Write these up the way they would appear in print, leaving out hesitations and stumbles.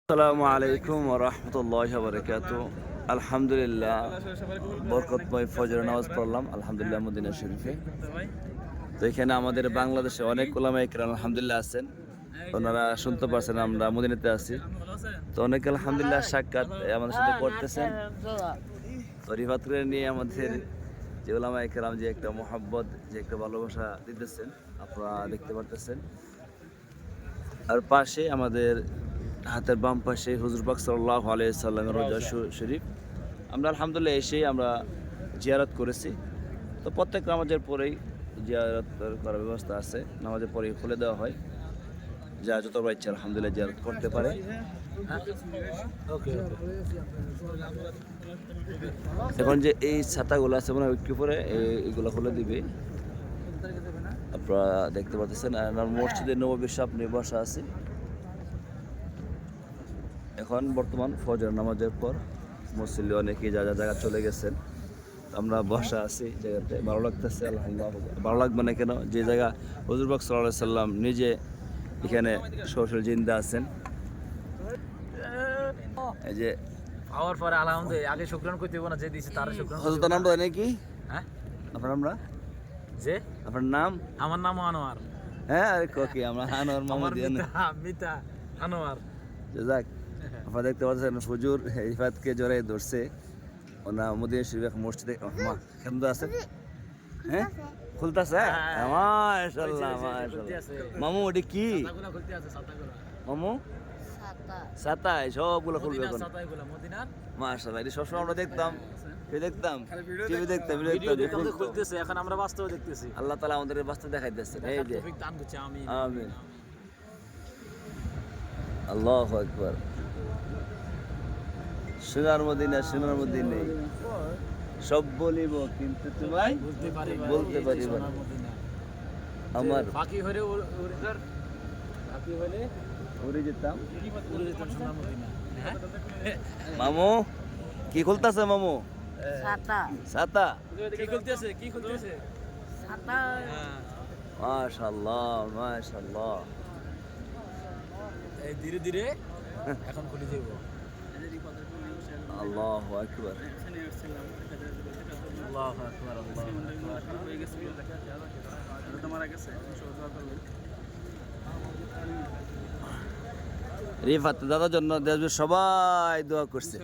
আসসালামু আলাইকুম ওয়া রাহমাতুল্লাহি ওয়া বারাকাতুহু। আলহামদুলিল্লাহ, বরকতময় ফজরের নামাজ পড়লাম আলহামদুলিল্লাহ মদিনা শরীফে। তো এখানে আমাদের বাংলাদেশে অনেক উলামায়ে কেরাম আলহামদুলিল্লাহ আছেন। ওনারা শুনতে পারছেন আমরা মদিনাতে আছি। তো অনেকে আলহামদুলিল্লাহ সাক্ষাৎ আমাদের সাথে করতেছেন। তো রিফাত করে নিয়ে আমাদের যে উলামায়ে কেরাম যে একটা মহব্বত, যে একটা ভালোবাসা দিতেছেন আপনারা দেখতে পারতেছেন। আর পাশে আমাদের হাতের বাম পাশে হুজুর পাক সাল্লাল্লাহু আলাইহি সাল্লামের রওজা শরীফ। আমরা আলহামদুলিল্লাহ এসেই আমরা জিয়ারত করেছি। তো প্রত্যেক নামাজের পরেই জিয়ারত করার ব্যবস্থা আছে, নামাজের পরেই খুলে দেওয়া হয়, যা যতবার ইচ্ছা আলহামদুলিল্লাহ জিয়ারত করতে পারে। এখন যে এই ছাতাগুলো আছে মানে একটু পরে এইগুলো খুলে দিবে, আপনারা দেখতে পাচ্ছেন। আর মসজিদে নববীর সামনে বসা আছে। এখন বর্তমান ফজর নামাজের পর মুসল্লি অনেকেই যা জায়গা চলে গেছেন, আমরা বসা আছি জায়গাতে, ভালো লাগতেছে আলহামদুলিল্লাহ। ভালো লাগবে না কেন, যে জায়গা হুজুর পাক সাল্লাল্লাহু আলাইহি সাল্লাম নিজে এখানে সরাসরি জিন্দা আছেন। এই যে আওয়ার পরে আলহামদুলিল্লাহ আগে শুকরান কইতে হবে না, যে দিছে তার শুকরান। হযরত নাম জানেন কি? হ্যাঁ, আপনার নাম? যে আপনার নাম? আমার নাম আনোয়ার। হ্যাঁ, আরে কি আমরা আনোয়ার মাহমুদ জানেন। মিতা আনোয়ার। যাক, আপনারা দেখতে পাচ্ছেন হুজুর রিফাতকে জড়াই ধরছে। ওনা মদিনা শরীফ মসজিদে কেন্দ্র আছে। হ্যাঁ, খুলতাছে। মাশাআল্লাহ মাশাআল্লাহ। মামু ওটা কি? ছাতাগুলো খুলতে আছে, ছাতাগুলো। মামু ছাতা সবগুলো খুলবে এখন। ছাতাগুলো মদিনার। মাশাআল্লাহ, এটা সবসময় আমরা দেখতাম, টিভি দেখতাম, ভিডিও দেখতাম, খুলতেছে। এখন আমরা বাস্তবে দেখতেছি। আল্লাহ তাআলা আমাদের বাস্তব দেখাইতেছে। এই যে তৌফিক দান করছে। আমিন আমিন। আল্লাহু আকবার। সোনার মদিনা, সোনার মদিনা সব বলিব কিন্তু তোমায় বলতে পারিব না। আমার বাকি হলে বাকি হলে উড়ে যেতাম সোনার মদিনা। মামু কি খুলতাছে? মামু ছাতা ছাতা কি খুলতেছে? কি খুলতেছে? ছাতা মাশাআল্লাহ মাশাআল্লাহ। এই ধীরে ধীরে এখন খুলে দেব। আল্লাহু আকবার। আল্লাহু আকবার। আল্লাহু আকবার। হয়ে গেছে, মারা গেছে। রিফাত দাদার জন্য দেশে সবাই দোয়া করছে।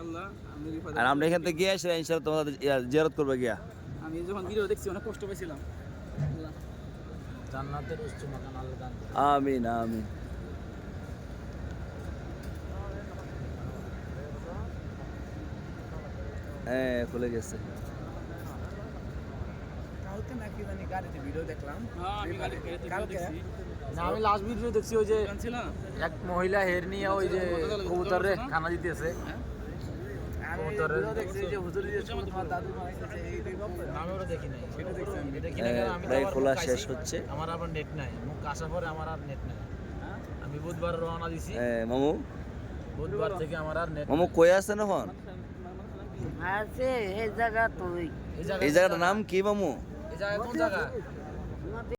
আর আমরা এখান থেকে গিয়ে এসে ইনশাআল্লাহ তোমাদের জিয়ারত করবে গিয়া। আমি যখন ভিডিও দেখছি অনেক কষ্ট পেয়েছিলাম। জান্নাতের উচ্চ মাকাম আল্লাহ দান করুন। আমিন আমিন। হ্যাঁ, খুলে গেছে। কালকে নাকি জানি গাড়িতে ভিডিও দেখলাম। আমি কালকে না, আমি লাস্ট ভিডিও দেখছি, ওই যে এক মহিলা হের নিয়ে ওই যে কবুতরে খানা দিতেছে। কবুতরের দেখছি যে হুজুর দিয়েছে, তোমার দাদু মারাইছে। আমি ওটা দেখি নাই, সেটা দেখছি আমি। দেখি না কারণ আমি প্রায় খোলা শেষ হচ্ছে। আমার আবার নেট নাই, মুখ কাশা পরে আমার আর নেট নাই। আমি বুধবার রওনা দিছি। মামু বুধবার থেকে আমার আর নেট। মামু কই আছেন এখন? আছে এই জায়গা তুই এই জায়গাটার নাম কি মামু? এই জায়গা কোন জায়গা?